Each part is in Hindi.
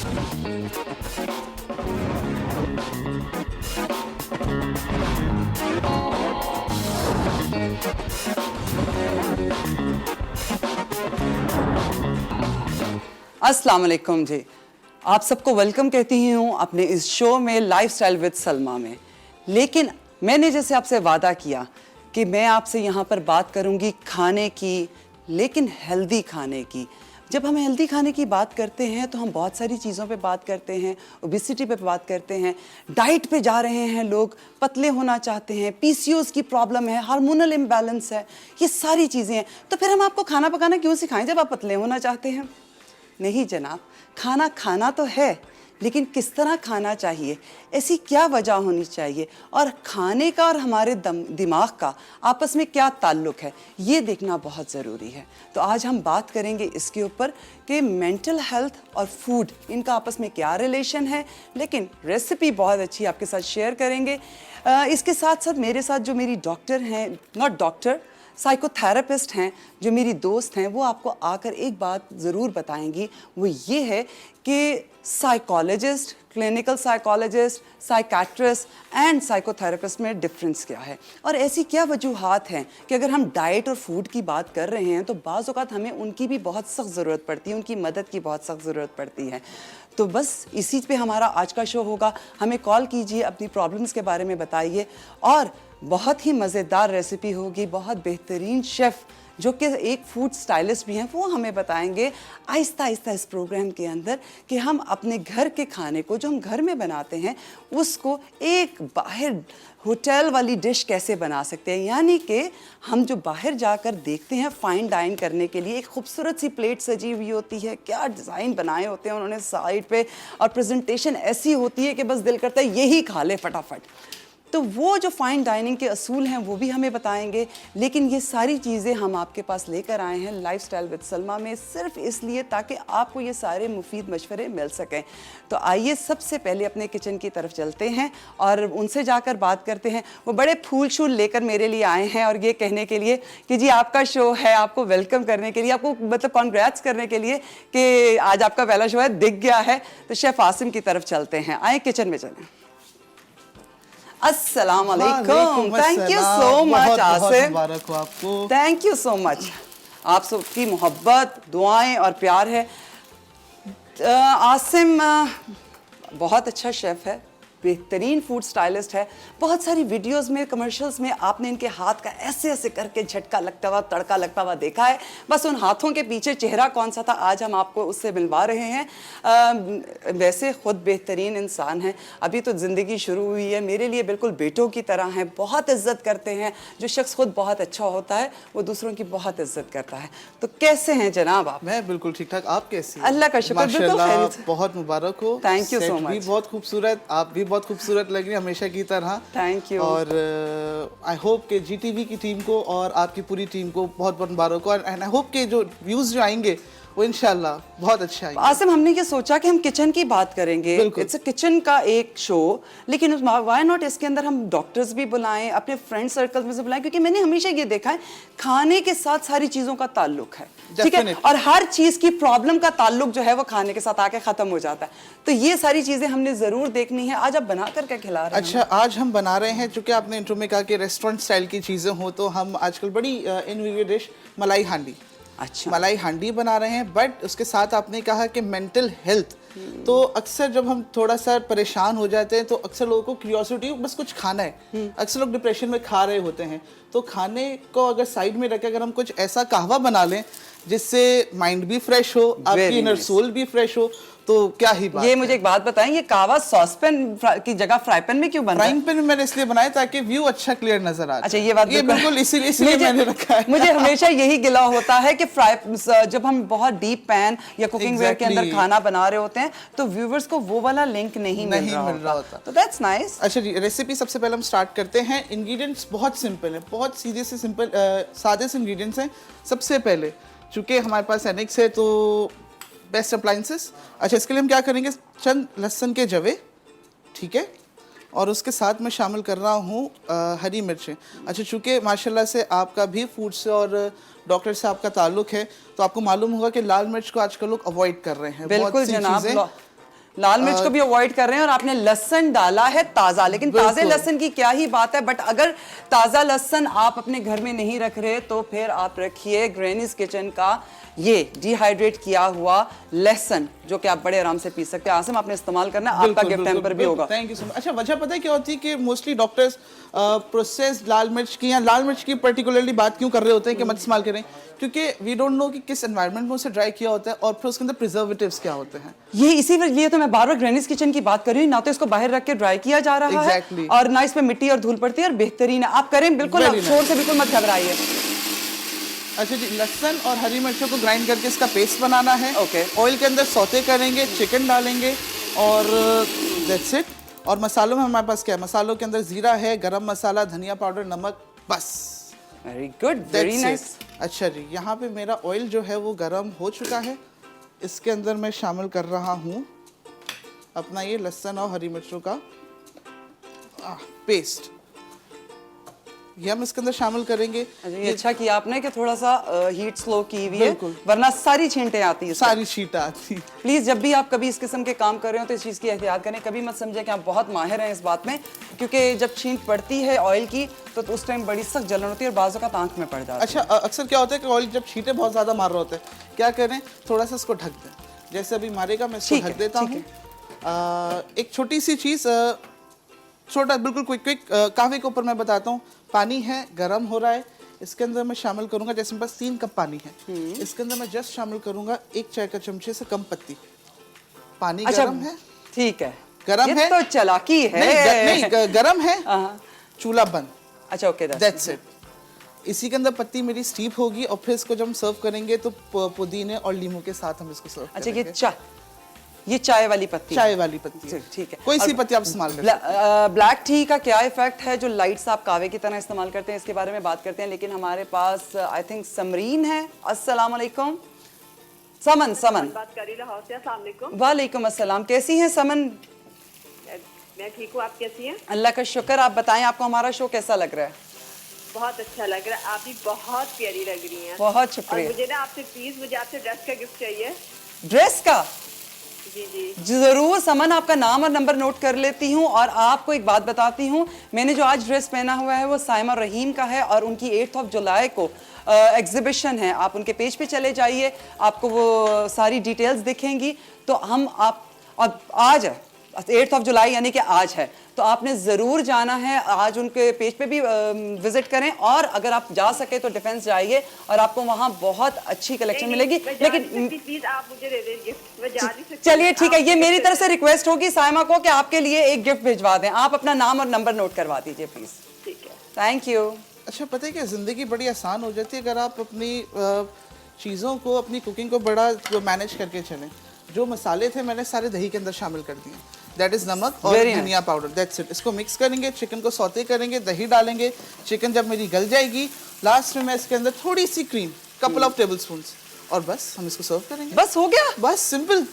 अस्सलाम वालेकुम जी, आप सबको वेलकम कहती हूँ अपने इस शो में लाइफस्टाइल विद सलमा में। लेकिन मैंने जैसे आपसे वादा किया कि मैं आपसे यहाँ पर बात करूँगी खाने की, लेकिन हेल्दी खाने की। जब हम हेल्दी खाने की बात करते हैं तो हम बहुत सारी चीज़ों पे बात करते हैं, ओबेसिटी पे बात करते हैं, डाइट पे जा रहे हैं लोग, पतले होना चाहते हैं, पीसीओएस की प्रॉब्लम है, हार्मोनल इम्बैलेंस है, ये सारी चीज़ें हैं। तो फिर हम आपको खाना पकाना क्यों सिखाएं जब आप पतले होना चाहते हैं? नहीं जनाब, खाना खाना तो है, लेकिन किस तरह खाना चाहिए, ऐसी क्या वजह होनी चाहिए, और खाने का और हमारे दिमाग का आपस में क्या ताल्लुक है, ये देखना बहुत ज़रूरी है। तो आज हम बात करेंगे इसके ऊपर कि मेंटल हेल्थ और फूड, इनका आपस में क्या रिलेशन है, लेकिन रेसिपी बहुत अच्छी आपके साथ शेयर करेंगे। इसके साथ साथ मेरे साथ जो मेरी डॉक्टर हैं, नॉट डॉक्टर, साइकोथेरेपिस्ट हैं, जो मेरी दोस्त हैं, वो आपको आकर एक बात ज़रूर बताएंगी। वो ये है कि psychologist, clinical psychologist, psychiatrist and psychotherapist में डिफरेंस क्या है, और ऐसी क्या वजूहात हैं कि अगर हम डाइट और फूड की बात कर रहे हैं तो बाज़ औक़ात हमें उनकी भी बहुत सख्त ज़रूरत पड़ती है, उनकी मदद की बहुत सख्त ज़रूरत पड़ती है। तो बस इसी पे हमारा आज का शो होगा। हमें कॉल कीजिए, अपनी प्रॉब्लम्स के बारे में बताइए, और बहुत ही मज़ेदार रेसिपी होगी। बहुत बेहतरीन शेफ़ जो कि एक फूड स्टाइलिस्ट भी हैं, वो हमें बताएंगे आहिस्ता आहिस्ता इस प्रोग्राम के अंदर कि हम अपने घर के खाने को जो हम घर में बनाते हैं उसको एक बाहर होटल वाली डिश कैसे बना सकते हैं। यानी कि हम जो बाहर जाकर देखते हैं फ़ाइन डाइन करने के लिए, एक खूबसूरत सी प्लेट सजी हुई होती है, क्या डिज़ाइन बनाए होते हैं उन्होंने साइड पे, और प्रेजेंटेशन ऐसी होती है कि बस दिल करता है यही खा ले फटाफट। तो वो जो फ़ाइन डाइनिंग के असूल हैं वो भी हमें बताएंगे। लेकिन ये सारी चीज़ें हम आपके पास लेकर आए हैं लाइफस्टाइल विद सलमा में, सिर्फ इसलिए ताकि आपको ये सारे मुफीद मशवरे मिल सकें। तो आइए सबसे पहले अपने किचन की तरफ चलते हैं और उनसे जाकर बात करते हैं। वो बड़े फूल शूल लेकर मेरे लिए आए हैं और ये कहने के लिए कि जी आपका शो है, आपको वेलकम करने के लिए, आपको मतलब कॉन्ग्रेट्स करने के लिए कि आज आपका पहला शो है, दिख गया है। तो शेफ़ आसिम की तरफ चलते हैं, आए किचन में चलें। अस्सलाम वालेकुम, thank you so much Asim, मुबारक हो आपको। Thank you so much. आप सबकी मोहब्बत, दुआएं और प्यार है। आसिम बहुत अच्छा शेफ़ है, बेहतरीन फूड स्टाइलिस्ट है। बहुत सारी वीडियोस में, कमर्शियल्स में आपने इनके हाथ का ऐसे ऐसे करके झटका लगता हुआ, तड़का लगता हुआ देखा है। बस उन हाथों के पीछे चेहरा कौन सा था, आज हम आपको उससे मिलवा रहे हैं। वैसे ख़ुद बेहतरीन इंसान हैं, अभी तो ज़िंदगी शुरू हुई है, मेरे लिए बिल्कुल बेटों की तरह हैं, बहुत इज़्ज़त करते हैं। जो शख्स खुद बहुत अच्छा होता है वो दूसरों की बहुत इज़्ज़त करता है। तो कैसे हैं जनाब आप? मैं बिल्कुल ठीक ठाक, आप कैसे हैं? अल्लाह का शुक्र, बिल्कुल खैरियत से। बहुत मुबारक हो। Thank you so much. भी बहुत खूबसूरत, आप भी बहुत खूबसूरत लग रही है हमेशा की तरह। Thank you. और आई होप कि जीटीवी की टीम को और आपकी पूरी टीम को बहुत बहुत मुबारक हो, एंड आई होप कि जो व्यूज़ जो आएंगे वो इंशाल्लाह बहुत अच्छा है। आसिम, हमने ये सोचा कि हम किचन की बात करेंगे, इट्स किचन का एक शो, लेकिन व्हाई नॉट इसके अंदर हम डॉक्टर्स भी बुलाएं, अपने फ्रेंड सर्कल में से बुलाएं, क्योंकि मैंने हमेशा ये देखा है खाने के साथ सारी चीज़ों का ताल्लुक है, ठीक है, और हर चीज़ की प्रॉब्लम का ताल्लुक जो है वो खाने के साथ आके ख़त्म हो जाता है। तो ये सारी चीज़ें हमने ज़रूर देखनी है। आज आप बना कर क्या खिला रहे हैं? अच्छा, आज हम बना रहे हैं, चूँकि आपने इंट्रो में कहा कि रेस्टोरेंट स्टाइल की चीज़ें हो, तो हम आजकल बड़ी इनोवेटिव डिश मलाई हांडी, अच्छा, मलाई हांडी बना रहे हैं। बट उसके साथ आपने कहा कि मेंटल हेल्थ, तो अक्सर जब हम थोड़ा सा परेशान हो जाते हैं तो अक्सर लोगों को क्यूरियोसिटी, बस कुछ खाना है। अक्सर लोग डिप्रेशन में खा रहे होते हैं, तो खाने को अगर साइड में रख के अगर हम कुछ ऐसा कहवा बना लें जिससे माइंड भी फ्रेश हो, आपकी इनर सोल भी फ्रेश हो, तो क्या ही बात। ये मुझे एक बात बताएं, ये कहवा सॉस पैन की जगह फ्राई पैन में क्यों बन रहा है? फ्राइंग पैन मैंने इसलिए बनाया ताकि व्यू अच्छा क्लियर नजर आ जाए। अच्छा, ये बात ये बिल्कुल इसीलिए मैंने रखा है। मुझे हमेशा यही गिला होता है कि जब हम बहुत डीप पैन या कुकिंग वेयर के अंदर खाना बना रहे होते हैं तो व्यूअर्स को वो वाला लिंक नहीं मिल रहा होता। तो दैट्स नाइस। अच्छा जी, रेसिपी सबसे पहले हम स्टार्ट करते हैं। इंग्रेडिएंट्स बहुत सिंपल है, बहुत सीधे से सिंपल सादे से इंग्रेडिएंट्स हैं। सबसे पहले चूँकि हमारे पास एनेक्स है तो बेस्ट अप्लाइंसेस। अच्छा, इसके लिए हम क्या करेंगे, चंद लहसुन के जवे, ठीक है, और उसके साथ मैं शामिल कर रहा हूँ हरी मिर्चें। अच्छा, चूँकि माशाल्लाह से आपका भी फूड से और डॉक्टर से आपका ताल्लुक है, तो आपको मालूम होगा कि लाल मिर्च को आजकल लोग अवॉइड कर रहे हैं। बिल्कुल जनाब, लाल मिर्च को भी अवॉइड कर रहे हैं और आपने लहसुन डाला है ताजा, लेकिन ताजे लहसुन की क्या ही बात है। बट अगर ताजा लहसुन आप अपने घर में नहीं रख रहे तो फिर आप रखिए ग्रैनीज किचन का ये डिहाइड्रेट किया हुआ लहसुन, जो कि आप बड़े आराम से पी सकते हैं। आसिम, आपने इस्तेमाल करना है, आपका गिफ्ट हैम्पर भी होगा। Thank you so much. अच्छा, वजह पता है क्या होती है कि मोस्टली डॉक्टर्स प्रोसेस्ड लाल मिर्च की या लाल मिर्च की पर्टिकुलरली बात क्यों कर रहे होते हैं कि मत इस्तेमाल करें, क्योंकि वी डोंट नो कि किस एनवायरनमेंट में उसे ड्राई किया होता है और फिर उसके अंदर प्रिजर्वेटिव्स क्या होते हैं। ये इसी लिए तो मैं बार बार ग्रैनीज किचन की बात कर रही हूँ। ना तो इसको बाहर रख के ड्राई किया जा रहा Exactly. है और ना इसमें मिट्टी और धूल पड़ती है, और बेहतरीन है। आप करें बिल्कुल, आप शोर से बिल्कुल मत घबराइए। अच्छा जी, लहसुन और हरी मिर्चों को ग्राइंड करके इसका पेस्ट बनाना है। ओके। ऑयल के अंदर सौते करेंगे, चिकन डालेंगे और दैट्स इट। और मसालों में हमारे पास क्या है, मसालों के अंदर जीरा है, गरम मसाला, धनिया पाउडर, नमक, बस। Very good, very nice. अच्छा जी, यहाँ पे मेरा ऑयल जो है वो गरम हो चुका है। इसके अंदर मैं शामिल कर रहा हूँ अपना ये लहसुन और हरी मिर्चों का पेस्ट, ये हम इसके अंदर शामिल करेंगे। ये अच्छा किया आपने कि थोड़ा सा हीट स्लो की हुई है, वरना सारी छींटें आती है, सारी छींटें आती। प्लीज जब भी आप कभी इस किस्म के काम कर रहे हो तो इस चीज़ की एहतियात करें। कभी मत समझे कि आप बहुत माहिर हैं इस बात में, क्योंकि जब छींट पड़ती है ऑयल की तो उस टाइम बड़ी सख्त जलन होती है और बाजू का आंख में पड़ जाता है। अच्छा, अक्सर क्या होता है कि ऑयल जब छींटे बहुत ज्यादा मार रहे होते हैं, क्या करें, थोड़ा सा इसको ढक दें। जैसे अभी मारेगा, मैं इसको ढक देता हूँ। एक छोटी सी चीज, छोटा बिल्कुल क्विक कहवे के ऊपर मैं बताता हूँ। पानी है, गरम हो रहा है, इसके अंदर मैं शामिल करूंगा, जैसे मेरे पास 3 कप पानी है, इसके अंदर मैं जस्ट शामिल करूंगा 1 चाय का चमचे से कम पत्ती। पानी गरम है, ठीक है, गरम है तो चालाकी है। नहीं, गरम है, चूल्हा बंद। अच्छा, ओके, दैट्स इट। इसी के अंदर पत्ती मेरी स्टीप होगी और फिर इसको जब हम सर्व करेंगे तो पुदीने और लीमू के साथ हम इसको सर्व करेंगे। अच्छा, ये चाय वाली पत्ती, चाय वाली पत्ती, ठीक है। कोई सी पत्ती आप इस्तेमाल कर सकते हैं। ब्लैक टी का क्या इफेक्ट है, जो लाइट्स आप कावे की तरह इस्तेमाल करते हैं, इसके बारे में बात करते हैं। लेकिन हमारे पास आई थिंक समरीन है। अस्सलाम वालेकुम। समन बात कर रही लाहौर से। अस्सलाम वालेकुम। वालेकुम अस्सलाम। कैसी हैं समन? मैं ठीक हूँ, आप कैसी हैं? अल्लाह का शुक्र। आप बताएं, आपको हमारा शो कैसा लग रहा है? बहुत अच्छा लग रहा है, आप भी बहुत प्यारी लग रही हैं। बहुत शुक्रिया। और मुझे ना आपसे प्लीज, मुझे आपसे ड्रेस का गिफ्ट चाहिए। ड्रेस का? जी जी जरूर समन, आपका नाम और नंबर नोट कर लेती हूँ और आपको एक बात बताती हूँ। मैंने जो आज ड्रेस पहना हुआ है वो साइमा रहीम का है और उनकी 8 जुलाई को एग्जीबिशन है। आप उनके पेज पे चले जाइए, आपको वो सारी डिटेल्स दिखेंगी। तो हम आप अब आज है 8 जुलाई, यानी कि आज है, तो आपने ज़रूर जाना है। आज उनके पेज पे भी विजिट करें और अगर आप जा सके तो डिफेंस जाइए और आपको वहाँ बहुत अच्छी कलेक्शन मिलेगी। लेकिन प्लीज आप मुझे दे दें गिफ्ट, मैं जा नहीं सकती। चलिए ठीक है, ये मेरी तरफ से रिक्वेस्ट होगी साइमा को कि आपके लिए एक गिफ्ट भिजवा दें। आप अपना नाम और नंबर नोट करवा दीजिए प्लीज। ठीक है, थैंक यू। अच्छा, पता है क्या, ज़िंदगी बड़ी आसान हो जाती है अगर आप अपनी चीज़ों को, अपनी कुकिंग को बड़ा मैनेज करके चलें। जो मसाले थे मैंने सारे दही के अंदर शामिल कर दिए, दैट इज नमक और धनिया पाउडर, दैट्स इट। इसको मिक्स करेंगे, चिकन को सौते करेंगे, दही डालेंगे। चिकन जब मेरी गल जाएगी, लास्ट में मैं इसके अंदर थोड़ी सी cream, couple of tablespoons, और बस हम इसको सर्व करेंगे। बस हो गया, बस सिंपल,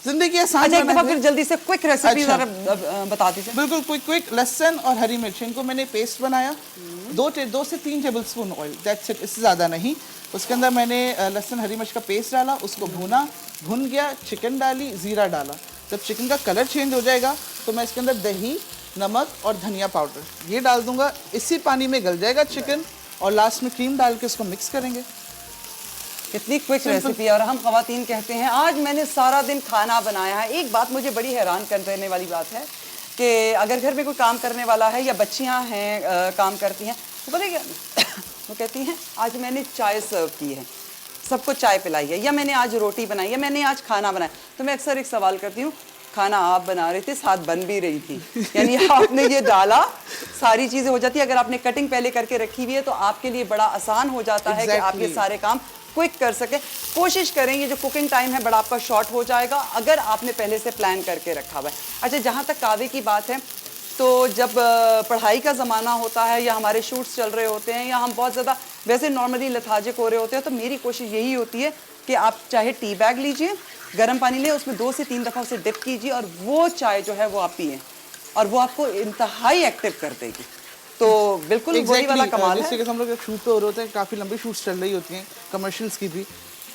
जिंदगी आसान। अच्छा, एक दफा फिर जल्दी से क्विक रेसिपी बता दीजिए। बिल्कुल क्विक। लहसुन और हरी मिर्च, इनको मैंने पेस्ट बनाया, 2 से 3 table spoon oil, that's it, इससे ज़्यादा नहीं। उसके अंदर मैंने लहसुन हरी मिर्च का पेस्ट डाला, उसको भुन गया, चिकन डाली, ज़ीरा डाला। जब चिकन का कलर चेंज हो जाएगा तो मैं इसके अंदर दही, नमक और धनिया पाउडर ये डाल दूंगा। इसी पानी में गल जाएगा चिकन और लास्ट में क्रीम डाल के उसको मिक्स करेंगे। कितनी क्विक रेसिपी। और हम खवातीन कहते हैं आज मैंने सारा दिन खाना बनाया है। एक बात मुझे बड़ी हैरान करने वाली बात है कि अगर घर में कोई काम करने वाला है या बच्चियां हैं काम करती हैं, तो पता है क्या वो कहती हैं, आज मैंने चाय सर्व की है, सबको चाय पिलाई है, या मैंने आज रोटी बनाई है, मैंने आज खाना बनाया। तो मैं अक्सर एक सवाल करती हूँ, खाना आप बना रहे थे, साथ बन भी रही थी, यानी आपने ये डाला, सारी चीज़ें हो जाती है। अगर आपने कटिंग पहले करके रखी हुई है तो आपके लिए बड़ा आसान हो जाता है कि आप ये सारे काम क्विक कर सके। कोशिश करें, ये जो कुकिंग टाइम है बड़ा आपका शॉर्ट हो जाएगा अगर आपने पहले से प्लान करके रखा हुआ है। अच्छा, जहाँ तक कावे की बात है, तो जब पढ़ाई का ज़माना होता है या हमारे शूट्स चल रहे होते हैं या हम बहुत ज़्यादा वैसे नॉर्मली लेथार्जिक हो रहे होते हैं, तो मेरी कोशिश यही होती है कि आप चाहे टी बैग लीजिए, गर्म पानी लें, उसमें 2 से 3 दफ़ा उसे डिप कीजिए और वो चाय जो है वो आप पिएँ और वो आपको इंतहाई एक्टिव कर देगी। तो बिल्कुल वही वाला कमाल है। जैसे कि हम लोग शूट पे हो रहे होते हैं, काफ़ी लंबी शूट्स चल रही होती हैं, कमर्शियल्स की भी,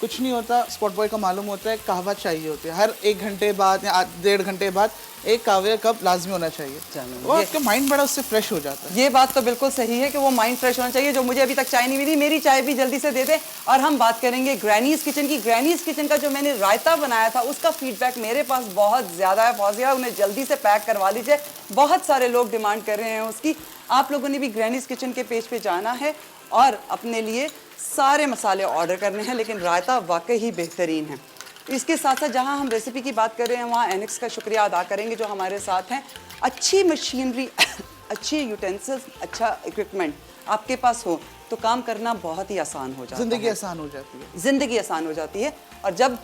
कुछ नहीं होता, स्पॉट बॉय को मालूम होता है कहवा चाहिए होती है, हर 1 घंटे बाद या 1.5 घंटे बाद एक कहवे का कप लाजमी होना चाहिए, वो आपका माइंड बड़ा उससे फ्रेश हो जाता है। ये बात तो बिल्कुल सही है कि वो माइंड फ्रेश होना चाहिए। जो मुझे अभी तक चाय नहीं मिली, मेरी चाय भी जल्दी से दे दे। और हम बात करेंगे ग्रैनीज किचन की। ग्रैनीज किचन का जो मैंने रायता बनाया था उसका फीडबैक मेरे पास बहुत ज़्यादा है। फौजिया, उन्हें जल्दी से पैक करवा लीजिए, बहुत सारे लोग डिमांड कर रहे हैं उसकी। आप लोगों ने भी ग्रैनीज किचन के पेज पे जाना है और अपने लिए सारे मसाले ऑर्डर करने हैं, लेकिन रायता वाकई ही बेहतरीन है। इसके साथ साथ जहां हम रेसिपी की बात कर रहे हैं वहाँ एनेक्स का शुक्रिया अदा करेंगे जो हमारे साथ हैं। अच्छी मशीनरी, अच्छी यूटेंसिल्स, अच्छा इक्विपमेंट आपके पास हो तो काम करना बहुत ही आसान हो जाता है, ज़िंदगी आसान हो जाती है। ज़िंदगी आसान हो जाती है। और जब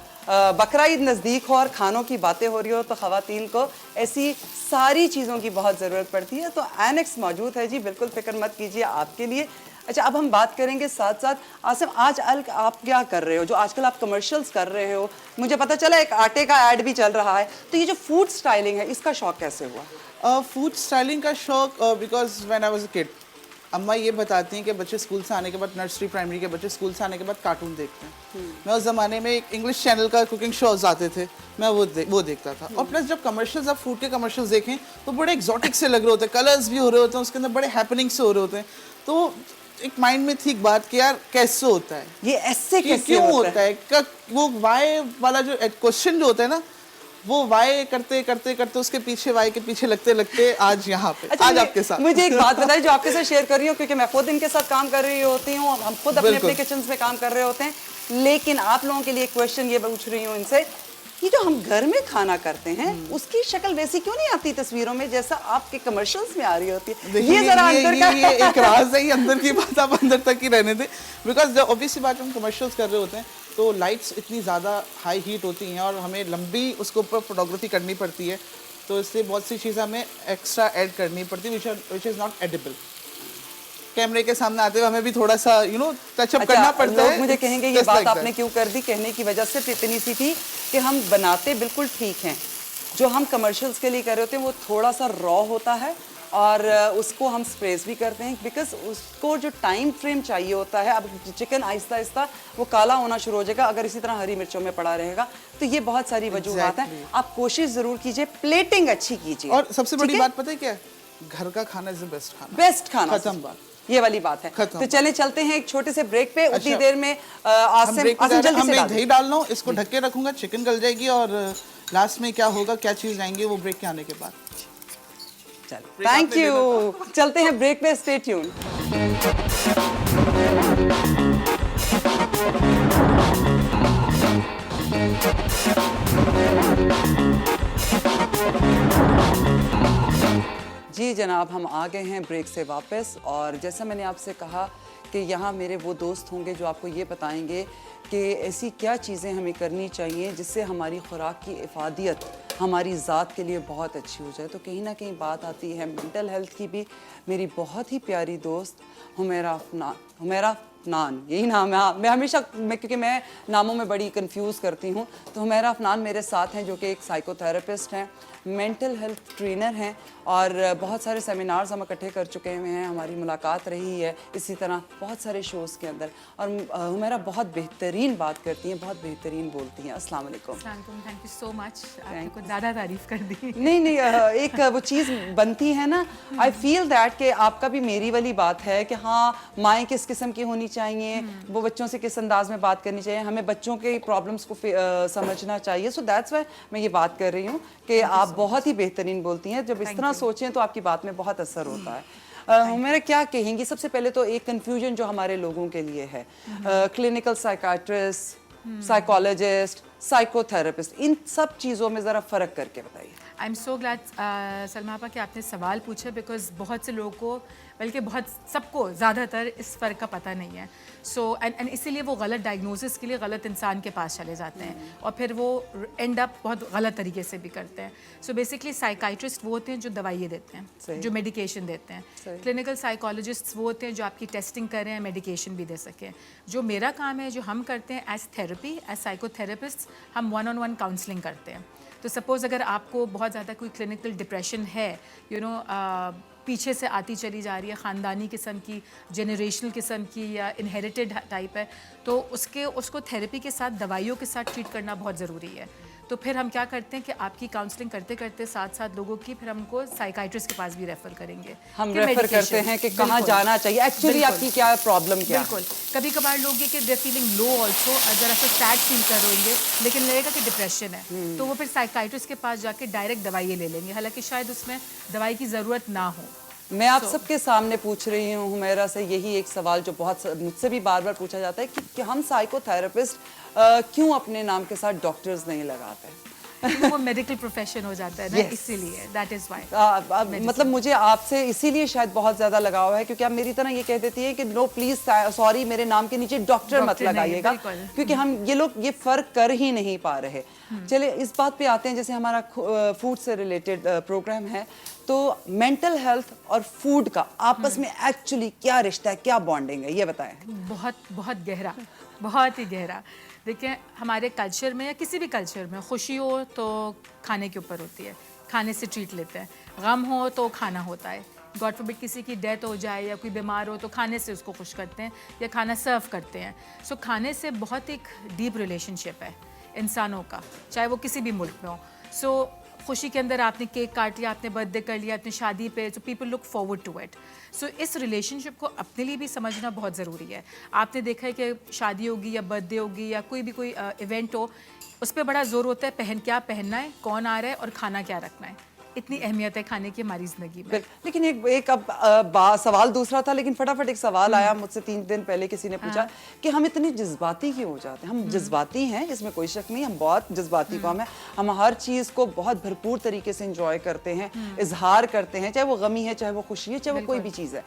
बकरा ईद नज़दीक हो और खानों की बातें हो रही हो तो ख़वातीन को ऐसी सारी चीज़ों की बहुत ज़रूरत पड़ती है। तो एनेक्स मौजूद है जी, बिल्कुल फिक्र मत कीजिए आपके लिए। अच्छा, अब हम बात करेंगे साथ साथ आसिम, आज आप क्या कर रहे हो? जो आजकल आप कमर्शियल्स कर रहे हो, मुझे पता चला एक आटे का ऐड भी चल रहा है, तो ये जो फूड स्टाइलिंग है इसका शौक कैसे हुआ? फूड स्टाइलिंग का शौक because when I was a kid, अम्मा ये बताती हैं कि बच्चे स्कूल से आने के बाद, नर्सरी प्राइमरी के बच्चे स्कूल से आने के बाद कार्टून देखते हैं। मैं उस ज़माने में एक इंग्लिश चैनल का कुकिंग शोज आते थे, मैं वो देखता था। और प्लस जब कमर्शियल्स, आप फूड के कमर्शियल्स देखें तो बड़े एक्जॉटिक से लग रहे होते हैं, कलर्स भी हो रहे होते हैं, उसके अंदर बड़े हैपनिंग से हो रहे होते हैं। तो एक माइंड में थी एक बात कि यार कैसे होता है ये ऐसे कैसे क्यों होता है? वो वाई वाला जो क्वेश्चन जो होता है ना, वो वाई करते करते करते उसके पीछे, वाई के पीछे लगते लगते आज यहाँ पे, अच्छा, आज आपके साथ। मुझे एक बात बताइए जो आपके साथ शेयर कर रही हूँ, क्योंकि मैं खुद इनके साथ काम कर रही होती हूँ, हम खुद अपने अपने किचन में काम कर रहे होते हैं, लेकिन आप लोगों के लिए क्वेश्चन ये पूछ रही हूँ इनसे कि जो हम घर में खाना करते हैं उसकी शक्ल वैसी क्यों नहीं आती तस्वीरों में जैसा आपके कमर्शियल्स में आ रही होती है? ये जरा अंदर का ये एक राज है, ये अंदर की बात आप अंदर तक ही रहने दें। बिकॉज जब ऑब्वियसली बात हम कमर्शियल्स कर रहे होते हैं तो लाइट्स इतनी ज़्यादा हाई हीट होती हैं और हमें लंबी उसके ऊपर फोटोग्राफी करनी पड़ती है, तो इसलिए बहुत सी चीज़ें हमें एक्स्ट्रा ऐड करनी पड़ती है विच इज़ नॉट एडिबल। कैमरे के सामने आते हुए हमें भी थोड़ा सा टचअप करना पड़ता है। लोग मुझे कहेंगे ये बात आपने क्यों कर दी? कहने की वजह सिर्फ इतनी सी थी कि हम बनाते बिल्कुल ठीक हैं, जो हम कमर्शियल्स के लिए कर रहे होते हैं वो थोड़ा सा रॉ होता है और उसको हम स्प्रेस भी करते हैं बिकॉज उसको जो टाइम फ्रेम चाहिए होता है। अब चिकन आहिस्ता आहिस्ता वो काला होना शुरू हो जाएगा अगर इसी तरह हरी मिर्चों में पड़ा रहेगा, तो ये बहुत सारी वजूहात हैं। आप कोशिश ज़रूर कीजिए, प्लेटिंग अच्छी कीजिए। और सबसे बड़ी बात पता है क्या है? घर का खाना इज द बेस्ट खाना। बेस्ट खाना, खत्म बात, ये वाली बात है। तो चले चलते हैं एक छोटे से ब्रेक पे। उतनी देर में आसिम जल्दी से दही डाल लो, इसको ढक के रखूंगा, चिकन गल जाएगी और लास्ट में क्या होगा, क्या चीज आएंगे वो ब्रेक के आने के बाद। Thank you. चलते हैं ब्रेक पे, स्टे ट्यून। जी जनाब, हम आ गए हैं ब्रेक से वापस और जैसा मैंने आपसे कहा कि यहाँ मेरे वो दोस्त होंगे जो आपको ये बताएंगे कि ऐसी क्या चीज़ें हमें करनी चाहिए जिससे हमारी खुराक की इफादियत हमारी ज़ात के लिए बहुत अच्छी हो जाए। तो कहीं ना कहीं बात आती है मेंटल हेल्थ की भी। मेरी बहुत ही प्यारी दोस्त हुमैरा अफनान, यही नाम है। मैं हमेशा क्योंकि मैं नामों में बड़ी कंफ्यूज करती हूँ, तो हुमैरा अफनान मेरे साथ हैं जो कि एक साइकोथेरेपिस्ट हैं, मेंटल हेल्थ ट्रेनर हैं और बहुत सारे सेमिनार्स हम इकट्ठे कर चुके हुए हैं। हमारी मुलाकात रही है इसी तरह बहुत सारे शोज़ के अंदर और हुमैरा बहुत बेहतरीन बात करती हैं, बहुत बेहतरीन बोलती हैं। अस्सलाम वालेकुम। थैंक यू सो मच, आपने कुछ ज़्यादा तारीफ कर दी। नहीं, एक वो चीज़ बनती है ना, आई फील दैट कि आपका भी मेरी वाली बात है कि हाँ, माएँ किस किस्म की होनी चाहिए, वो बच्चों से किस अंदाज में बात करनी चाहिए, हमें बच्चों के प्रॉब्लम्स को समझना चाहिए। सो दैट्स वाई मैं ये बात कर रही हूँ कि आप बहुत ही बेहतरीन बोलती हैं। जब इस तरह सोचें तो आपकी बात में बहुत असर होता है। मेरा क्या कहेंगी, सबसे पहले तो एक कंफ्यूजन जो हमारे लोगों के लिए है, क्लिनिकल साइकाट्रिस्ट, साइकोलॉजिस्ट, साइकोथेरेपिस्ट, इन सब चीज़ों में ज़रा फ़र्क करके बताइए। I am so glad Salma आपा कि आपने सवाल पूछा, बिकॉज बहुत से लोगों को, बल्कि बहुत सबको ज़्यादातर इस फ़र्क का पता नहीं है। सो एंड इसीलिए वो गलत डायग्नोसिस के लिए गलत इंसान के पास चले जाते हैं और फिर वो एंड अप बहुत गलत तरीके से भी करते हैं। सो बेसिकली साइकाइट्रिस्ट वो होते हैं जो दवाइयाँ देते हैं, जो मेडिकेशन देते हैं। क्लिनिकल साइकोलॉजिस्ट वो होते हैं जो आपकी टेस्टिंग करें हैं, मेडिकेशन भी दे सकें। जो मेरा काम है, जो हम करते हैं एज थेरेपी, एज साइकोथेरेपिस्ट, हम 1-on-1 काउंसलिंग करते हैं। तो सपोज़ अगर आपको बहुत ज़्यादा कोई क्लिनिकल डिप्रेशन है, पीछे से आती चली जा रही है, ख़ानदानी किस्म की, जनरेशनल किस्म की या इनहेरिटेड टाइप है, तो उसको थेरेपी के साथ, दवाइयों के साथ ट्रीट करना बहुत ज़रूरी है। तो फिर हम क्या करते हैं कि आपकी काउंसलिंग करते करते साथ साथ लोगों की फिर हमको साइकाइट्रिस्ट के पास भी रेफर करेंगे। हम रेफर करते हैं कि कहाँ जाना चाहिए, एक्चुअली आपकी क्या प्रॉब्लम क्या है। बिल्कुल, कभी कभार लोग ये कि दे फीलिंग लो ऑल्सो, जरा सा सैड फील कर रहे लेकिन लगेगा कि डिप्रेशन है, तो वो फिर साइकाइट्रिस्ट के पास जाके डायरेक्ट दवाई ले लेंगे, हालांकि शायद उसमें दवाई की ज़रूरत ना हो। मैं आप सबके सामने पूछ रही हूँ हुमैरा से यही एक सवाल जो बहुत मुझसे भी बार बार पूछा जाता है कि हम साइकोथेरेपिस्ट क्यों अपने नाम के साथ डॉक्टर्स नहीं लगाते। वो मेडिकल प्रोफेशन हो जाता है ना, इसीलिए दैट इज व्हाई। मतलब मुझे आपसे इसीलिए शायद बहुत ज़्यादा लगाव है क्योंकि आप मेरी तरह ये कह देती है कि नो प्लीज सॉरी मेरे नाम के नीचे डॉक्टर मत लगाइएगा, क्योंकि हम ये लोग ये फ़र्क कर ही नहीं पा रहे। चलिए इस बात पे आते हैं, जैसे हमारा फूड से रिलेटेड प्रोग्राम है, तो मेंटल हेल्थ और फूड का आपस में एक्चुअली क्या रिश्ता है, क्या बॉन्डिंग है, ये बताएं। बहुत बहुत गहरा, बहुत ही गहरा। देखिए हमारे कल्चर में या किसी भी कल्चर में खुशी हो तो खाने के ऊपर होती है, खाने से ट्रीट लेते हैं। गम हो तो खाना होता है, गॉड फॉरबिड किसी की डेथ हो जाए या कोई बीमार हो तो खाने से उसको खुश करते हैं या खाना सर्व करते हैं। सो खाने से बहुत एक डीप रिलेशनशिप है इंसानों का, चाहे वो किसी भी मुल्क में हो। सो खुशी के अंदर आपने केक काट लिया, आपने बर्थडे कर लिया, आपने शादी पे, so people look forward to it. So इस रिलेशनशिप को अपने लिए भी समझना बहुत ज़रूरी है। आपने देखा है कि शादी होगी या बर्थडे होगी या कोई इवेंट हो, उस पर बड़ा ज़ोर होता है क्या पहनना है, कौन आ रहा है और खाना क्या रखना है। इतनी अहमियत है खाने की हमारी ज़िंदगी में। लेकिन एक अब सवाल दूसरा था, लेकिन फटाफट एक सवाल आया मुझसे 3 दिन पहले, किसी ने पूछा कि हम इतने जज्बाती क्यों हो जाते हैं। हम जज्बाती हैं, इसमें कोई शक नहीं, हम बहुत जज्बाती कौम है। हम हर चीज़ को बहुत भरपूर तरीके से इंजॉय करते हैं, इजहार करते हैं, चाहे वो गमी है, चाहे वो खुशी है, चाहे वो कोई भी चीज़ है।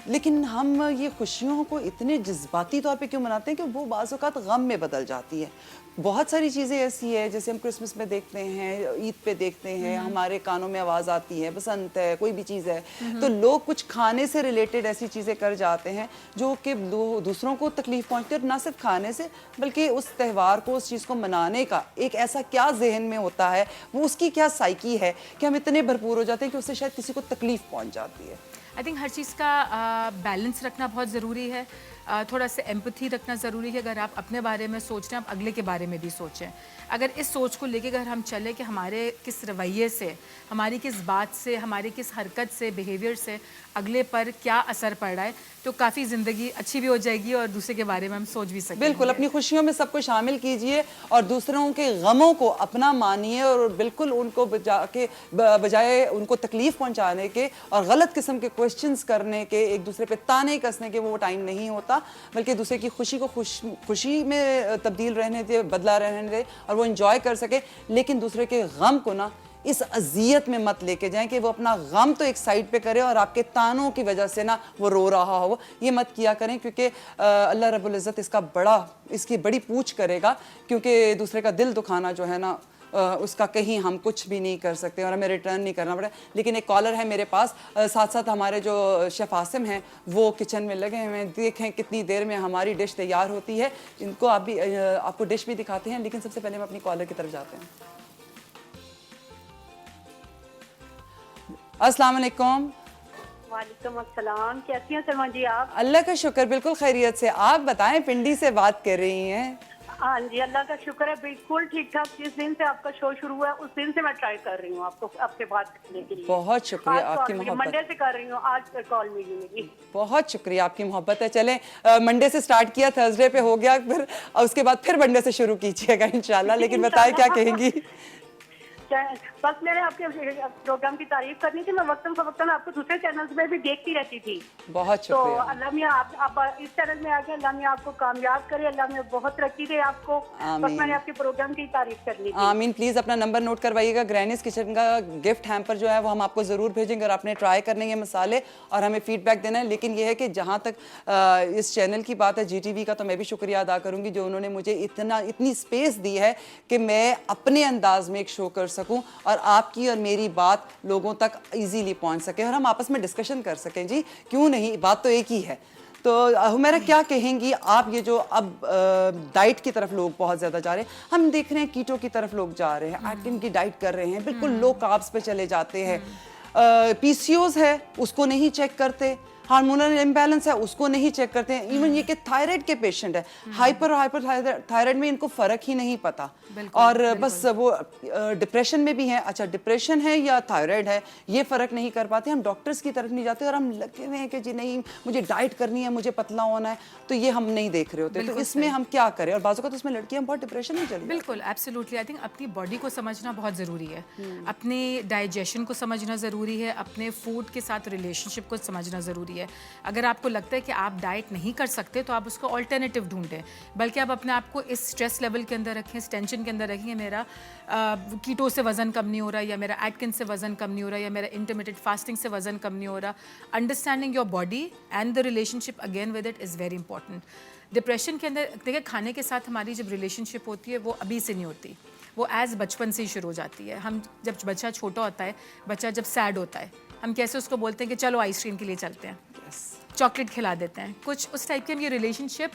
लेकिन हम ये खुशियों को इतने जज्बाती तौर पे क्यों मनाते हैं कि वो बाज़ औक़ात गम में बदल जाती है। बहुत सारी चीज़ें ऐसी है, जैसे हम क्रिसमस में देखते हैं, ईद पे देखते हैं, हमारे कानों में आवाज़ आती है, बसंत है, कोई भी चीज़ है, तो लोग कुछ खाने से रिलेटेड ऐसी चीज़ें कर जाते हैं जो कि दूसरों को तकलीफ पहुंचती है। और ना सिर्फ खाने से, बल्कि उस त्यौहार को, उस चीज़ को मनाने का एक ऐसा क्या जहन में होता है, वो उसकी क्या साइकी है कि हम इतने भरपूर हो जाते हैं कि उससे शायद किसी को तकलीफ पहुँच जाती है। आई थिंक हर चीज़ का बैलेंस रखना बहुत ज़रूरी है, थोड़ा सा एम्पैथी रखना ज़रूरी है। अगर आप अपने बारे में सोच रहे हैं, आप अगले के बारे में भी सोचें। अगर इस सोच को लेके अगर हम चले कि हमारे किस रवैये से, हमारी किस बात से, हमारी किस हरकत से, बिहेवियर से अगले पर क्या असर पड़ रहा है, तो काफ़ी ज़िंदगी अच्छी भी हो जाएगी और दूसरे के बारे में हम सोच भी सकेंगे। बिल्कुल, अपनी खुशियों में सबको शामिल कीजिए और दूसरों के गमों को अपना मानिए, और बिल्कुल उनको बजाय उनको तकलीफ पहुंचाने के और गलत किस्म के क्वेश्चंस करने के, एक दूसरे पे ताने कसने के, वो टाइम नहीं होता, बल्कि दूसरे की खुशी को खुशी में तब्दील रहने दे, बदला रहने दे और वो एंजॉय कर सके। लेकिन दूसरे के गम को ना इस अजियत में मत लेके जाएं कि वो अपना गम तो एक साइड पे करे और आपके तानों की वजह से ना वो रो रहा हो। ये मत किया करें, क्योंकि अल्लाह रब्बुल इज़्ज़त इसकी बड़ी पूछ करेगा, क्योंकि दूसरे का दिल दुखाना जो है ना उसका कहीं हम कुछ भी नहीं कर सकते और हमें रिटर्न नहीं करना पड़े। लेकिन एक कॉलर है मेरे पास, साथ साथ हमारे जो शेफ़ आसिम हैं वो किचन में लगे हैं। देखें कितनी देर में हमारी डिश तैयार होती है। इनको आपको डिश भी दिखाते हैं, लेकिन सबसे पहले हम अपनी कॉलर की तरफ जाते हैं। अस्सलाम वालेकुम। वालेकुम अस्सलाम, कैसी हैं सलमा जी आप? अल्लाह का शुक्र, बिल्कुल खैरियत से। आप बताएं, पिंडी से बात कर रही हैं? हाँ जी, अल्लाह का शुक्र है, बिल्कुल ठीक ठाक। जिस दिन से आपका शो शुरू हुआ है उस दिन से मैं ट्राई कर रही हूँ आपसे बात करने के लिए। बहुत शुक्रिया आपकी मोहब्बत। मंडे से कर रही हूँ, आज कॉल मिली मेरी। बहुत शुक्रिया आपकी मोहब्बत है। चलें, मंडे से स्टार्ट किया, थर्सडे पे हो गया, फिर उसके बाद फिर मंडे से शुरू कीजिएगा इंशाल्लाह। लेकिन बताएं क्या कहेंगी? बस मैंने आपके प्रोग्राम की तारीफ करनी थी। मैं वक्तन फवक्तन आपको दूसरे चैनल्स में भी देखती रहती थी। बहुत तो शुक्रिया। अल्लाह मियां आप इस चैनल में आके अल्लाह मियां आपको कामयाब करे, अल्लाह मियां बहुत तरक्की दे आपको। बस मैंने आपके प्रोग्राम की तारीफ करनी थी। आमीन। प्लीज अपना नंबर नोट करवाइएगा। ग्रैनीज किचन का गिफ्ट हैम्पर जो है वो हम आपको जरूर भेजेंगे और आपने ट्राई करने ये मसाले और हमें फीडबैक देना है। लेकिन ये है कि जहाँ तक इस चैनल की बात है, GTV का, तो मैं भी शुक्रिया अदा करूंगी जो उन्होंने मुझे इतनी स्पेस दी है कि मैं अपने अंदाज में एक शो कर सकूं और आपकी और मेरी बात लोगों तक इजीली पहुंच सके और हम आपस में डिस्कशन कर सकें। जी क्यों नहीं, बात तो एक ही है। तो हुमैरा क्या कहेंगी आप, ये जो अब डाइट की तरफ लोग बहुत ज़्यादा जा रहे हैं, हम देख रहे हैं कीटो की तरफ लोग जा रहे हैं, एटकिन की डाइट कर रहे हैं, बिल्कुल लो कार्ब्स पे चले जाते हैं। पीसीओज है उसको नहीं चेक करते, हार्मोनल इम्बैलेंस है उसको नहीं चेक करते हैं, इवन ये कि थायराइड के पेशेंट है, हाइपर और हाइपर थायराइड में इनको फर्क ही नहीं पता, और बस वो डिप्रेशन में भी है, अच्छा डिप्रेशन है या थायराइड है ये फर्क नहीं कर पाते, हम डॉक्टर्स की तरफ नहीं जाते और हम लगे हुए हैं कि जी नहीं मुझे डाइट करनी है, मुझे पतला होना है, तो ये हम नहीं देख रहे होते, तो इसमें हम क्या करें, और बाजू का तो इसमें लड़कियां बहुत डिप्रेशन में चली बिल्कुल एब्सोल्युटली। आई थिंक अपनी बॉडी को समझना बहुत ज़रूरी है, अपने डाइजेशन को समझना ज़रूरी है, अपने फूड के साथ रिलेशनशिप को समझना ज़रूरी है। अगर आपको लगता है कि आप डाइट नहीं कर सकते तो आप उसको ऑल्टरनेटिव ढूंढें, बल्कि आप अपने आप को इस स्ट्रेस लेवल के अंदर रखें, इस टेंशन के अंदर रखें, मेरा कीटो से वज़न कम नहीं हो रहा, या मेरा एटकिन से वज़न कम नहीं हो रहा, या मेरा इंटरमिटेंट फास्टिंग से वज़न कम नहीं हो रहा। Understanding your body and the relationship again with it is very important. Depression के अंदर देखिए खाने के साथ हमारी जब रिलेशनशिप होती है वो अभी से नहीं होती, वो एज बचपन से ही शुरू हो जाती है। हम जब बच्चा छोटा होता है, बच्चा जब सैड होता है, हम कैसे उसको बोलते हैं कि चलो आइसक्रीम के लिए चलते हैं, चॉकलेट खिला देते हैं, कुछ उस टाइप के हम ये रिलेशनशिप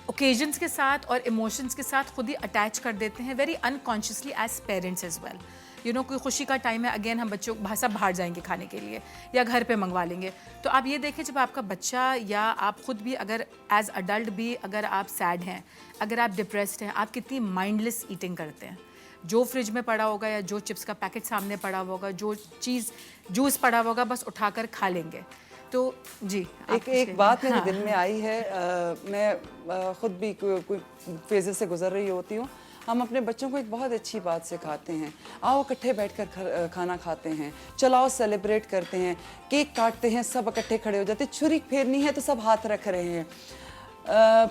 ओकेजन्स के साथ और इमोशंस के साथ खुद ही अटैच कर देते हैं, very unconsciously as parents as well. You know कोई खुशी का टाइम है, अगेन हम बच्चों को सब बाहर जाएंगे खाने के लिए या घर पे मंगवा लेंगे, तो आप ये देखें जब आपका बच्चा या आप खुद भी अगर एज अडल्ट भी अगर आप सैड हैं, अगर आप डिप्रेस्ड हैं, आप कितनी माइंडलेस ईटिंग करते हैं। जो फ्रिज में पड़ा होगा या जो चिप्स का पैकेट सामने पड़ा होगा, जो चीज़ जूस पड़ा होगा, बस उठाकर खा लेंगे। तो जी एक बात मेरे दिल में आई है, मैं खुद भी कोई फेजेस से गुजर रही होती हूँ, हम अपने बच्चों को एक बहुत अच्छी बात सिखाते हैं, आओ इकट्ठे बैठकर खाना खाते हैं, चलाओ सेलिब्रेट करते हैं, केक काटते हैं, सब इकट्ठे खड़े हो जाते हैं, छुरी फेरनी है तो सब हाथ रख रहे हैं,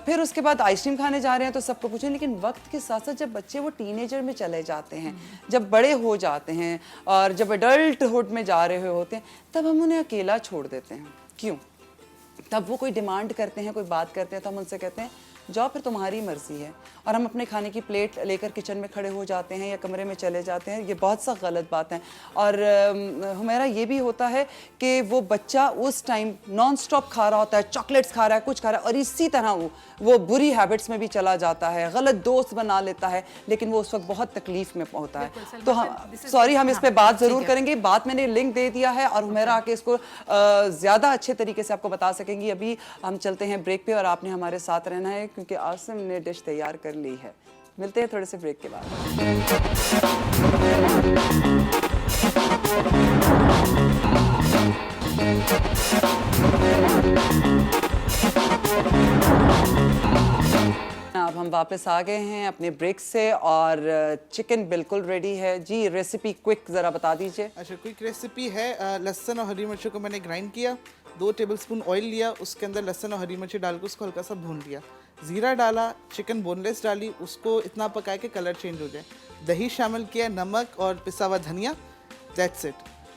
फिर उसके बाद आइसक्रीम खाने जा रहे हैं तो सबको पूछें, लेकिन वक्त के साथ साथ जब बच्चे वो टीनेजर में चले जाते हैं, जब बड़े हो जाते हैं और जब एडल्टहुड में जा रहे होते हैं, तब हम उन्हें अकेला छोड़ देते हैं। क्यों? तब वो कोई डिमांड करते हैं, कोई बात करते हैं, तो हम उनसे कहते हैं जाओ फिर तुम्हारी मर्जी है, और हम अपने खाने की प्लेट लेकर किचन में खड़े हो जाते हैं या कमरे में चले जाते हैं। ये बहुत सा गलत बात है। और हमारा ये भी होता है कि वो बच्चा उस टाइम नॉन स्टॉप खा रहा होता है, चॉकलेट्स खा रहा है, कुछ खा रहा है, और इसी तरह वो बुरी हैबिट्स में भी चला जाता है, गलत दोस्त बना लेता है, लेकिन वो उस वक्त बहुत तकलीफ में होता है। तो हम सॉरी, हम इस पे बात ज़रूर करेंगे, बात मैंने लिंक दे दिया है और हुमैरा आके इसको ज़्यादा अच्छे तरीके से आपको बता सकेंगी। अभी हम चलते हैं ब्रेक पे और आपने हमारे साथ रहना है क्योंकि आसिम ने डिश तैयार कर ली है। मिलते हैं थोड़े से ब्रेक के बाद। अब हम वापस आ गए हैं अपने ब्रेक से और चिकन बिल्कुल रेडी है जी। रेसिपी क्विक ज़रा बता दीजिए। अच्छा, क्विक रेसिपी है, लहसुन और हरी मिर्चों को मैंने ग्राइंड किया, 2 टेबलस्पून ऑयल लिया, उसके अंदर लहसुन और हरी मिर्ची डाल के उसको हल्का सा भून लिया, ज़ीरा डाला, चिकन बोनलेस डाली, उसको इतना पकाया कि कलर चेंज हो जाए, दही शामिल किया, नमक और पिसा हुआ धनिया, दैट्स इट।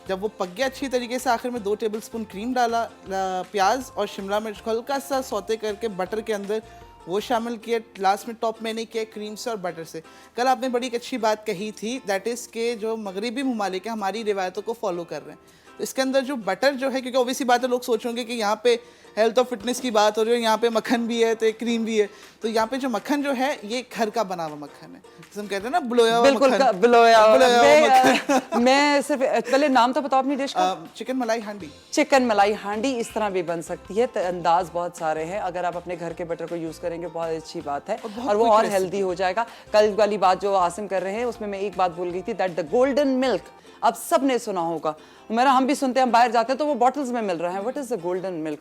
जब वो पक गया अच्छी तरीके से, आखिर में 2 टेबलस्पून क्रीम डाला, प्याज और शिमला मिर्च को हल्का सा सौते करके बटर के अंदर वो शामिल किया, लास्ट में टॉप मैंने किया क्रीम से और बटर से। कल आपने बड़ी एक अच्छी बात कही थी, दैट इज़ के जो मगरिबी ममालिक हैं हमारी रिवायतों को फॉलो कर रहे हैं, तो इसके अंदर जो बटर जो है, क्योंकि ऑब्वियसली बात है लोग सोचेंगे कि यहाँ पे हेल्थ और फिटनेस की बात हो रही है, यहाँ पे मक्खन भी है तो एक क्रीम भी है, तो यहाँ पे जो मक्खन जो है ये घर का बना हुआ मक्खन है, जैसे हम कहते हैं ना बुलोया हुआ बिल्कुल मक्खन। बुलोया मक्खन। मैं सिर्फ पहले नाम तो बताओ अपनी डिश का। चिकन मलाई हांडी। चिकन मलाई हांडी इस तरह भी बन सकती है, तो अंदाज बहुत सारे हैं। अगर आप अपने घर के बटर को यूज करेंगे बहुत अच्छी बात है और वो और हेल्दी हो जाएगा। कल वाली बात जो आसिम कर रहे हैं उसमें मैं एक बात भूल गई थी, दैट द गोल्डन मिल्क, अब सब ने सुना होगा, मेरा हम भी सुनते हैं, हम बाहर जाते हैं तो वो बॉटल्स में मिल रहा है। What is the golden milk?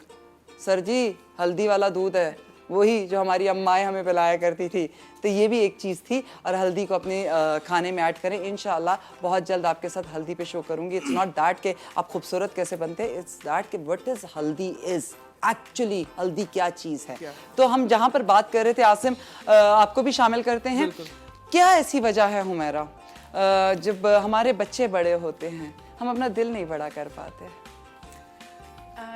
Sir ji हल्दी वाला दूध है, वही जो हमारी अम्माएं हमें पिलाया करती थी। तो ये भी एक चीज़ थी और हल्दी को अपने खाने में ऐड करें। इंशाल्लाह बहुत जल्द आपके साथ हल्दी पे शो करूंगी। इट्स नॉट दैट के आप खूबसूरत कैसे बनते, इट्स दैट के व्हाट इज हल्दी इज एक्चुअली, हल्दी क्या चीज़ है। तो हम जहाँ पर बात कर रहे थे आसिम, आपको भी शामिल करते हैं। क्या ऐसी वजह है हुमैरा, जब हमारे बच्चे बड़े होते हैं हम अपना दिल नहीं बड़ा कर पाते?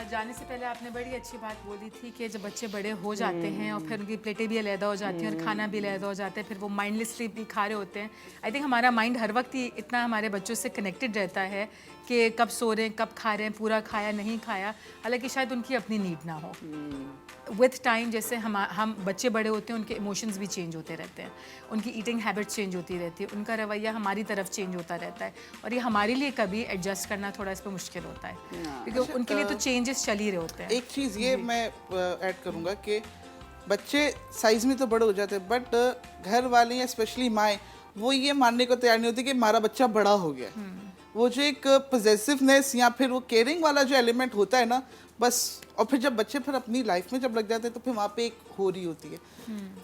जाने से पहले आपने बड़ी अच्छी बात बोली थी कि जब बच्चे बड़े हो जाते हैं और फिर उनकी प्लेटें भी अलहदा हो जाती हैं और खाना भी अलहदा हो जाता है, फिर वो माइंडलेसली भी खा रहे होते हैं। आई थिंक हमारा माइंड हर वक्त ही इतना हमारे बच्चों से कनेक्टेड रहता है कि कब सो रहे हैं, कब खा रहे हैं, पूरा खाया नहीं खाया, हालांकि शायद उनकी अपनी नीड ना हो। विथ टाइम जैसे हम बच्चे बड़े होते हैं, उनके इमोशंस भी चेंज होते रहते हैं, उनकी ईटिंग हैबिट्स चेंज होती रहती है, उनका रवैया हमारी तरफ चेंज होता रहता है, और ये हमारे लिए कभी एडजस्ट करना थोड़ा इस पर मुश्किल होता है, क्योंकि उनके लिए तो चेंजेस चल ही रहे होते हैं। एक चीज़ ये मैं ऐड करूँगा कि बच्चे साइज में तो बड़े हो जाते हैं, बट घर वाले या स्पेशली माएँ वो ये मानने को तैयार नहीं होती कि हमारा बच्चा बड़ा हो गया। वो जो एक पॉजेसिवनेस या फिर वो केयरिंग वाला जो एलिमेंट होता है ना, बस, और फिर जब बच्चे फिर अपनी लाइफ में जब लग जाते हैं तो फिर वहाँ पे एक हो रही होती है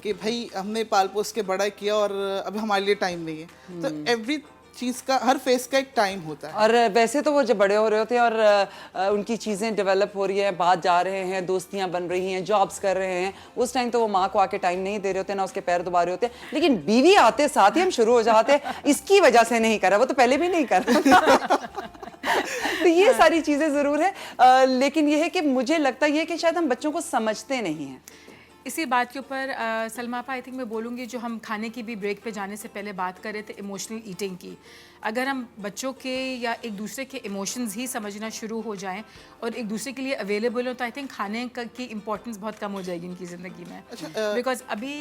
कि भाई हमने पाल पोस के बड़ा किया और अब हमारे लिए टाइम नहीं है। तो एवरी चीज़ का, हर फेस का एक टाइम होता है। और वैसे तो वो जब बड़े हो रहे होते हैं और उनकी चीज़ें डेवलप हो रही हैं, बात जा रहे हैं, दोस्तियां बन रही हैं, जॉब्स कर रहे हैं, उस टाइम तो वो माँ को आके टाइम नहीं दे रहे होते, ना उसके पैर दबा रहे होते, लेकिन बीवी आते साथ ही हम शुरू हो जाते हैं, इसकी वजह से नहीं करा, वो तो पहले भी नहीं कर तो ये सारी चीज़ें ज़रूर है, लेकिन ये है कि मुझे लगता है कि शायद हम बच्चों को समझते नहीं हैं। इसी बात के ऊपर सलमा आपा, आई थिंक मैं बोलूँगी, जो हम खाने की भी ब्रेक पे जाने से पहले बात कर रहे थे इमोशनल ईटिंग की, अगर हम बच्चों के या एक दूसरे के इमोशंस ही समझना शुरू हो जाएं और एक दूसरे के लिए अवेलेबल हो, तो आई थिंक खाने की इम्पोर्टेंस बहुत कम हो जाएगी उनकी ज़िंदगी में। बिकॉज अभी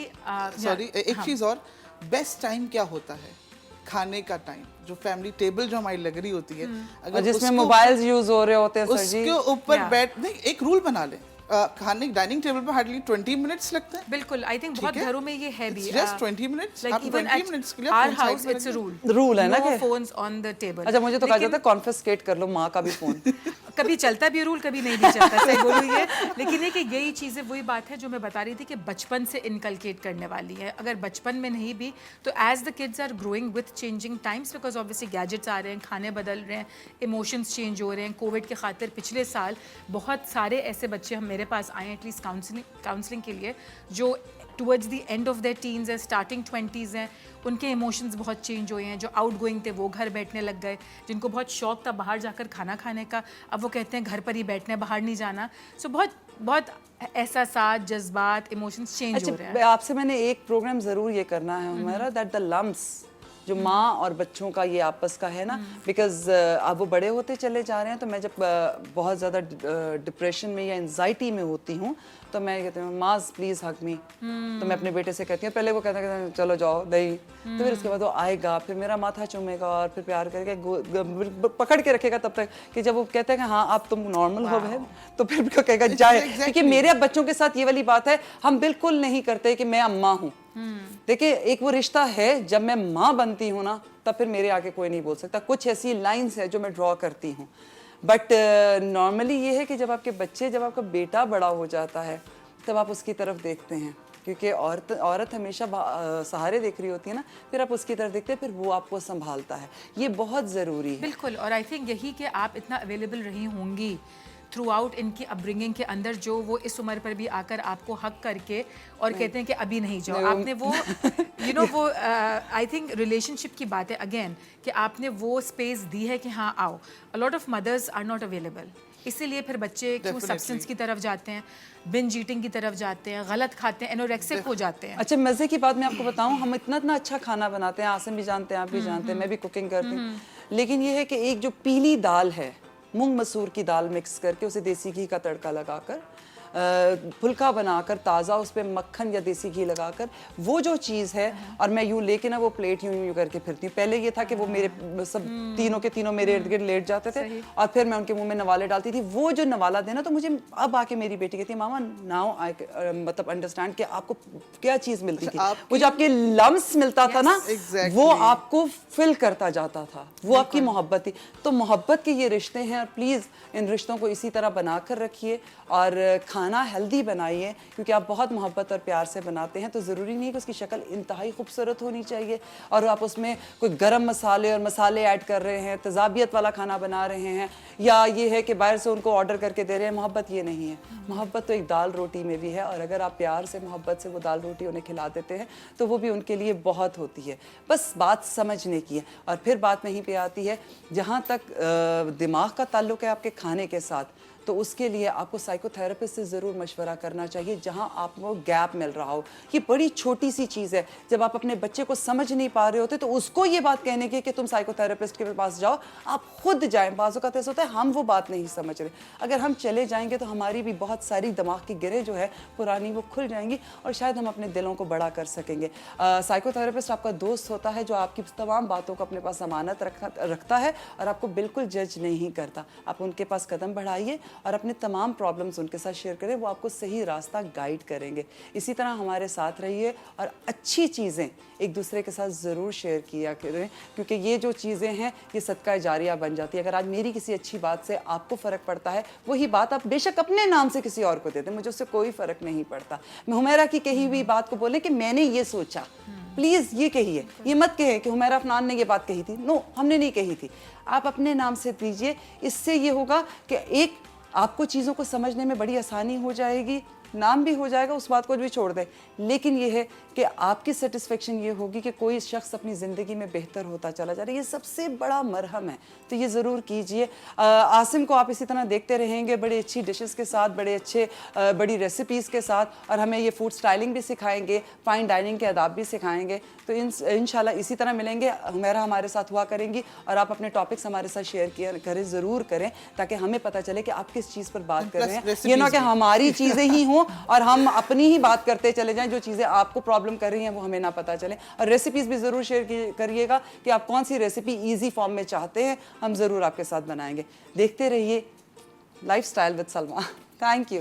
सॉरी, एक चीज़ और, बेस्ट टाइम क्या होता है? खाने का टाइम, जो फैमिली टेबल जो हमारी लग रही होती है, अगर जिसमें मोबाइल्स यूज हो रहे होते हैं सर जी, उसके ऊपर बैठ नहीं, एक रूल बना ले, खाने डाइनिंग टेबल पर हार्डली 20 मिनट्स लगते हैं। बिल्कुल, आई थिंक बहुत घरों में ये है भी, just 20 minutes, like even at our house it's a rule है ना कि फोन्स ऑन द टेबल। अच्छा, मुझे तो कहा जाता है कॉन्फिस्केट कर लो माँ का भी फोन। कभी चलता भी रूल, कभी नहीं भी चलता, सही बोलूँ ये, लेकिन ये कि यही चीज़ें वही बात है जो मैं बता रही थी कि बचपन से इनकलकेट करने वाली है। अगर बचपन में नहीं भी तो as the kids are growing with changing times, because obviously gadgets आ रहे हैं, खाने बदल रहे हैं, इमोशंस चेंज हो रहे हैं। कोविड के खातिर पिछले साल बहुत सारे ऐसे बच्चे हम मेरे पास आए एटलीस्ट काउंसलिंग के लिए, जो towards the end of their teens है, स्टार्टिंग 20s हैं, उनके इमोशंस बहुत चेंज हुए हैं। जो आउटगोइंग थे वो घर बैठने लग गए, जिनको बहुत शौक था बाहर जाकर खाना खाने का, अब वो कहते हैं घर पर ही बैठना है, बाहर नहीं जाना। सो बहुत बहुत एहसासात, जज्बात, इमोशंस चेंज हो रहे हैं। आपसे मैंने एक प्रोग्राम ज़रूर ये करना है हमारा, दैट द लम्स, जो माँ और बच्चों का ये आपस का है ना, बिकॉज अब वो बड़े होते चले जा रहे हैं, तो मैं जब बहुत ज़्यादा डिप्रेशन में या एंजाइटी में होती हूँ तो मैं कहती हूँ माज प्लीज़ हग मी, तो मैं अपने बेटे से कहती हूँ, पहले वो कहता है चलो जाओ नहीं, तो फिर उसके बाद वो आएगा, फिर मेरा माथा चूमेगा और फिर प्यार करके पकड़ के रखेगा तब तक कि जब वो कहते हैं कि हाँ अब तुम नॉर्मल हो गए, तो फिर उसको कहेगा जाए, क्योंकि मेरे बच्चों के साथ ये वाली बात है, हम बिल्कुल नहीं करते कि मैं अम्मा हूँ। देखिए, एक वो रिश्ता है, जब मैं माँ बनती हूँ ना, तब फिर मेरे आगे कोई नहीं बोल सकता। कुछ ऐसी लाइंस है जो मैं ड्रॉ करती हूँ, बट नॉर्मली ये है कि जब आपके बच्चे, जब आपका बेटा बड़ा हो जाता है, तब आप उसकी तरफ देखते हैं, क्योंकि औरत हमेशा सहारे देख रही होती है ना, फिर आप उसकी तरफ देखते हैं, फिर वो आपको संभालता है। ये बहुत ज़रूरी है। बिल्कुल, और आई थिंक यही कि आप इतना अवेलेबल रही होंगी थ्रू आउट इनकी अपब्रिंगिंग के अंदर, जो वो इस उम्र पर भी आकर आपको हक करके और कहते हैं कि अभी नहीं जाओ, आपने वो वो आई थिंक रिलेशनशिप की बात है अगेन, कि आपने वो स्पेस दी है कि हाँ आओ। A lot of mothers are not available, इसीलिए फिर बच्चे क्यों सब्सटेंस की तरफ जाते हैं, बिंज ईटिंग की तरफ जाते हैं, गलत खाते हैं, एनोरेक्सिक हो जाते हैं। अच्छा, मज़े की बात मैं आपको बताऊं, हम इतना अच्छा खाना बनाते हैं, आसिम भी जानते हैं, आप भी जानते हैं, मैं भी कुकिंग करती हूँ, लेकिन ये है कि एक जो पीली दाल है, मूंग मसूर की दाल मिक्स करके उसे देसी घी का तड़का लगाकर फुल्का बनाकर ताज़ा उस पर मक्खन या देसी घी लगाकर, वो जो चीज़ है, और मैं यूँ लेके ना वो प्लेट यूँ करके फिरती हूँ। पहले ये था कि वो मेरे सब तीनों के तीनों मेरे इर्द गिर्द लेट जाते थे और फिर मैं उनके मुंह में नवाले डालती थी। वो जो नवाला देना, तो मुझे अब आके मेरी बेटी कहती है मामा नाउ आई मतलब अंडरस्टैंड कि आपको क्या चीज़ मिलती थी, वो जो आपके लम्स मिलता था ना, वो आपको फिल करता जाता था, वो आपकी मोहब्बत थी। तो मोहब्बत के ये रिश्ते हैं, और प्लीज़ इन रिश्तों को इसी तरह बना कर रखिए और खाना हेल्दी बनाइए, क्योंकि आप बहुत मोहब्बत और प्यार से बनाते हैं, तो ज़रूरी नहीं कि उसकी शक्ल इंतहाई खूबसूरत होनी चाहिए और आप उसमें कोई गरम मसाले और मसाले ऐड कर रहे हैं, तजाबियत वाला खाना बना रहे हैं, या ये है कि बाहर से उनको ऑर्डर करके दे रहे हैं। मोहब्बत ये नहीं है। मोहब्बत तो एक दाल रोटी में भी है, और अगर आप प्यार से मोहब्बत से वो दाल रोटी उन्हें खिला देते हैं तो वो भी उनके लिए बहुत होती है। बस बात समझने की है। और फिर बात वहीं पे आती है, जहाँ तक दिमाग का ताल्लुक है आपके खाने के साथ, तो उसके लिए आपको साइकोथेरेपिस्ट से ज़रूर मशवरा करना चाहिए जहां आपको गैप मिल रहा हो। ये बड़ी छोटी सी चीज़ है, जब आप अपने बच्चे को समझ नहीं पा रहे होते तो उसको ये बात कहने की कि तुम साइकोथेरेपिस्ट के पास जाओ, आप खुद जाएं। बाज़ों का ऐसा होता है हम वो बात नहीं समझ रहे, अगर हम चले जाएंगे तो हमारी भी बहुत सारी दिमाग की गिरें जो है पुरानी वो खुल जाएंगी और शायद हम अपने दिलों को बड़ा कर सकेंगे। साइकोथेरेपिस्ट आपका दोस्त होता है जो आपकी तमाम बातों को अपने पास अमानत रखता है और आपको बिल्कुल जज नहीं करता। आप उनके पास कदम बढ़ाइए और अपने तमाम प्रॉब्लम्स उनके साथ शेयर करें, वो आपको सही रास्ता गाइड करेंगे। इसी तरह हमारे साथ रहिए और अच्छी चीज़ें एक दूसरे के साथ ज़रूर शेयर किया करें, क्योंकि ये जो चीज़ें हैं ये सदका जारिया बन जाती है। अगर आज मेरी किसी अच्छी बात से आपको फ़र्क पड़ता है, वही बात आप बेशक अपने नाम से किसी और को दे दें, मुझे उससे कोई फ़र्क नहीं पड़ता। मैं हुमैरा की कही हुई बात को बोलें कि मैंने ये सोचा, प्लीज़ ये कहिए, ये मत कहें कि हुमैरा अफनान ने ये बात कही थी। नो, हमने नहीं कही थी। आप अपने नाम से दीजिए, इससे ये होगा कि एक आपको चीज़ों को समझने में बड़ी आसानी हो जाएगी, नाम भी हो जाएगा, उस बात को भी छोड़ दें, लेकिन ये है कि आपकी सेटिस्फेक्शन ये होगी कि कोई शख्स अपनी ज़िंदगी में बेहतर होता चला जा रहा है। ये सबसे बड़ा मरहम है, तो ये ज़रूर कीजिए। आसिम को आप इसी तरह देखते रहेंगे बड़ी अच्छी डिशेस के साथ, बड़े अच्छे बड़ी रेसिपीज़ के साथ, और हमें ये फूड स्टाइलिंग भी सिखाएंगे, फ़ाइन डाइनिंग के आदाब भी सिखाएंगे। तो इंशाल्लाह इसी तरह मिलेंगे। हुमैरा हमारे साथ हुआ करेंगी और आप अपने टॉपिक्स हमारे साथ शेयर करें, ज़रूर करें, ताकि हमें पता चले कि आप किस चीज़ पर बात कर रहे हैं। ये ना कि हमारी चीज़ें ही हों और हम अपनी ही बात करते चले जाएं, जो चीज़ें आपको प्रॉब्लम कर रही हैं वो हमें ना पता चले। और रेसिपीज़ भी ज़रूर शेयर करिएगा कि आप कौन सी रेसिपी ईजी फॉर्म में चाहते हैं, हम ज़रूर आपके साथ बनाएंगे। देखते रहिए lifestyle with Salma. Thank you.